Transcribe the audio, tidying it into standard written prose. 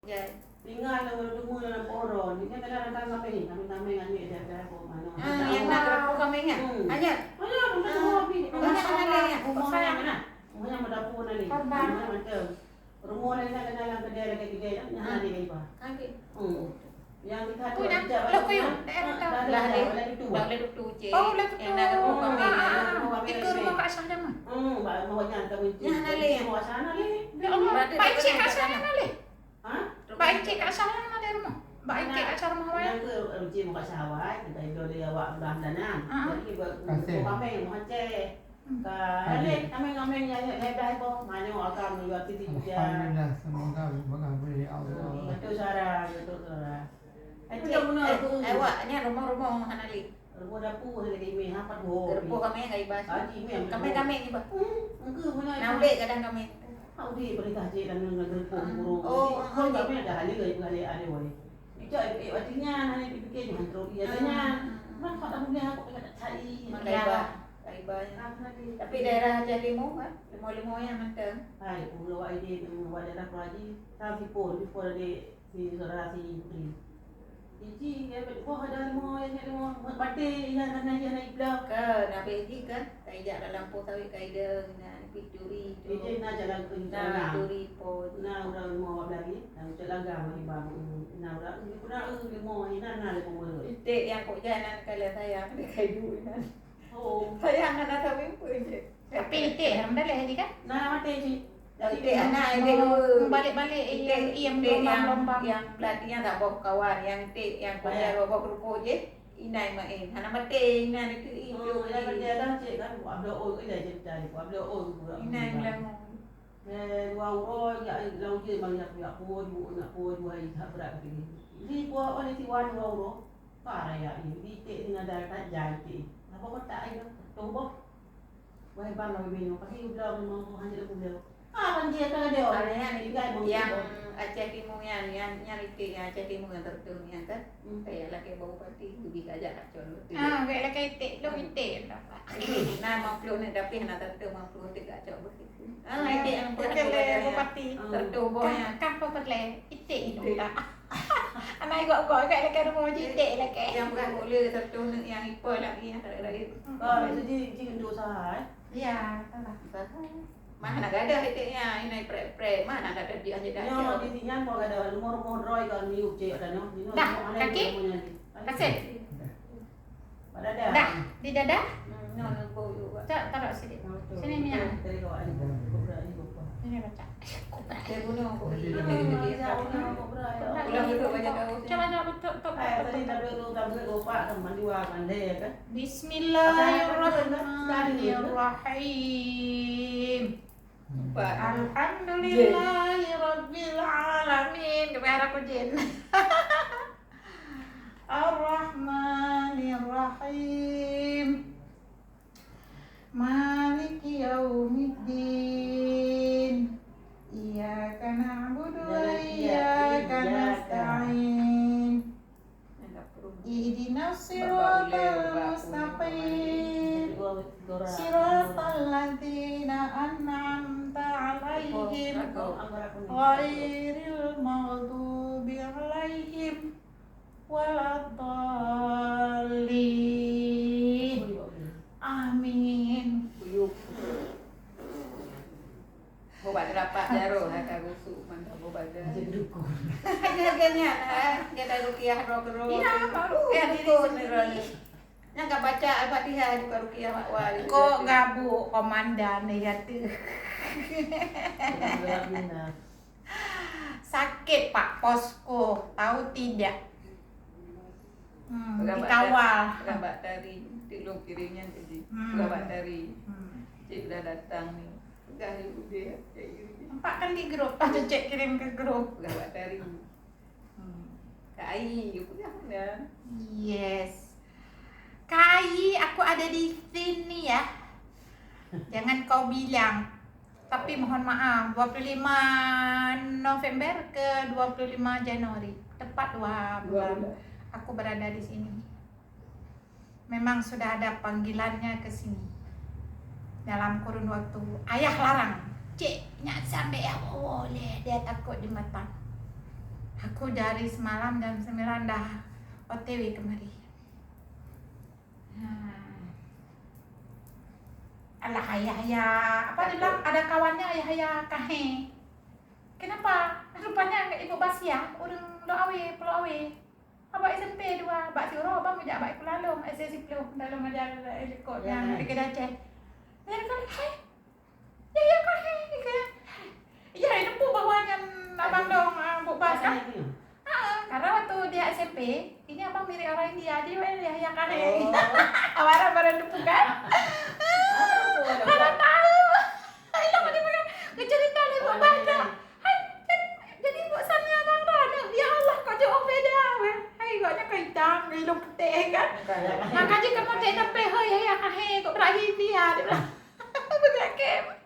Ya. Tinggal dulu dalam poron. Ini kan kadang-kadang kami ngani ada apa mana. Yang nak dapur kami ingat. Hanya. Banyak tapi Banyak anak umumnya mana? Umumnya dapur nani. Macam rumah ni nak kenalan ke daerah ketiga yang ada di apa? Yang kita tu dah tu je. Yang nak dapur kami. Itu rumah kat sana mah. Bawahnya kita kunci. Yang ada le. Bawah sana le. Ya Allah, baik cik kat sana le. Ha? Baik cik kat sana ada rumah. Baik cik kat sana rumah Yang ke ruci muka sawah, kita itu dia awak dah danan. Jadi buat kami mau cek. Kali kami yang hebat apa? Mana akan buat titik dia. Alhamdulillah, semoga mengabdi Allah. Betul Sarah, betul Sarah. Awak ni rumah-rumah mana le? Rumah dapur lagi mi hapat ho. Dapur kami enggak ibas. Kami ibas. Engke mana? Naule kadang kami. Au di perintah je dan ngerepok burung. Oh, kami ada hal lagi ada boleh. Itu artinya hanya dipikir dengan terus biasanya. Mana kata punya aku tak cari. Tapi daerah Jalimu kan, limo yang menteng. Hai, pulau ID daerah Pelaji, tapi di saudara si Putri. Jadi dia berdoa ada limo bate yang naik belah. Ke nabi ji kan, kaida dalam potawik kaida na pituri. Jadi nak jalan ke na pituri po. Na orang limo lagi, dan jalan gam di bang. Na orang limo ini na limo. Itu yang kok jalan kalau saya ada kaidu kan. Oh, Saya anak tapi pun je. Tapi itu yang dah leh kan? na mati si. Itu anak itu balik-balik yang lomba yang pelatihnya tak bawa kawan yang itu yang kuliah bawa kerupu je. Inai main. Hana mati inai itu Oh, yang kerja dah cik kan, buat blow oil dah cari, buat blow oil pula. Inai bilang. Wow, ya lau je bang ya po nak po dua tak berat ni. Ni buat oleh si wan wow. Parah ya ini tik dengan dah jadi. Apa kau tak ada? Tobo. Wahai bang lau minum, pakai udah memang hanya dia. Kan dia kan dia orang yang Aceh Timur yang itu yang Aceh Timur yang tertunya kan kayak laki bau pati lebih aja nak contoh tu kayak laki itik lo itik nama puluh ni tapi nak tertu 53 cok begitu itik yang bau pati tertu baunya kan apa le itik itu tak anak gua kayak laki rumah itik laki yang bukan boleh tertu yang ipol lagi yang ada itu itu untuk usaha ya salah mana ada itiknya ini pre mana ada dia aja dah. Yo di sini mau ada rumor roy kan ni uce ada no. Dah, kaki. Kasih. Pada dah. Dah, di dada. No go juga. Taruh sini. Sini minyak. Dari kau ada kobra ni kobra. Ini baca. Saya bunuh kok. Ulang itu banyak kau. Coba betul. Tadi dah kobra kan mandi wa pandai kan. Bismillahirrahmanirrahim. Alhamdulillahirabbil alamin. Kepada aku jin. Ar-Rahmanir-Rahim. Maliki yaumiddin. Iyyaka na'budu wa iyyaka nasta'in. Ihdinas siratal mustaqim. Siratal ladzina an'amta 'alaihim ghairil maghdubi 'alaihim waladdallin. Amin. Bobat rapat jaro haka gusuk mantap bobat dah. Dukun. Harganya kita rukiah roh. Iya, baru ya dukun ni. Yang enggak baca Al-Fatihah juga rukiah mak wali. Kok gabu komandan ya tu. Sakit Pak Posko, tahu tidak? Dikawal. Gambar dari tilung kirinya jadi. Gambar dari. Cik dah datang ni. Dah dia. Nampak kan di grup. Ada cek kirim ke grup. Gambar dari. Kai, ya. Yes. Kai, aku ada di sini ya. Jangan kau bilang. Tapi mohon maaf, 25 November ke 25 Januari. Tepat 2 bulan. Aku berada di sini. Memang sudah ada panggilannya ke sini. Dalam kurun waktu. Ayah larang. Cik, nak sampai ya boleh. Dia takut di mata. Aku dari semalam jam 9 dah OTW kemari. Alah ayah apa dia bilang ada kawannya ayah kahe. Kenapa? Rupanya ibu Basia orang Loawe, Pulau Awe. Abang SMP 2, abang Siro, abang menjak abang Kulalum, SSC Pulau dalam ajar ikut yang di Aceh. Dan kali hai. Ya kahe kan. Ya itu pun bawahnya abang dong Bu Bas kan. Karena waktu dia SMP, ini abang mirip orang India dia ya kahe. Awara baru bukan. Karena tahu. Ayo macam mana? Cerita ni Bu Bas. Jadi bosannya abang Rana. Ya Allah kau jauh beda. Hai gaknya kencang, ilmu putih kan. Makanya kamu tak sampai hai ya kahe kau berakhir dia. Dia bilang. Betul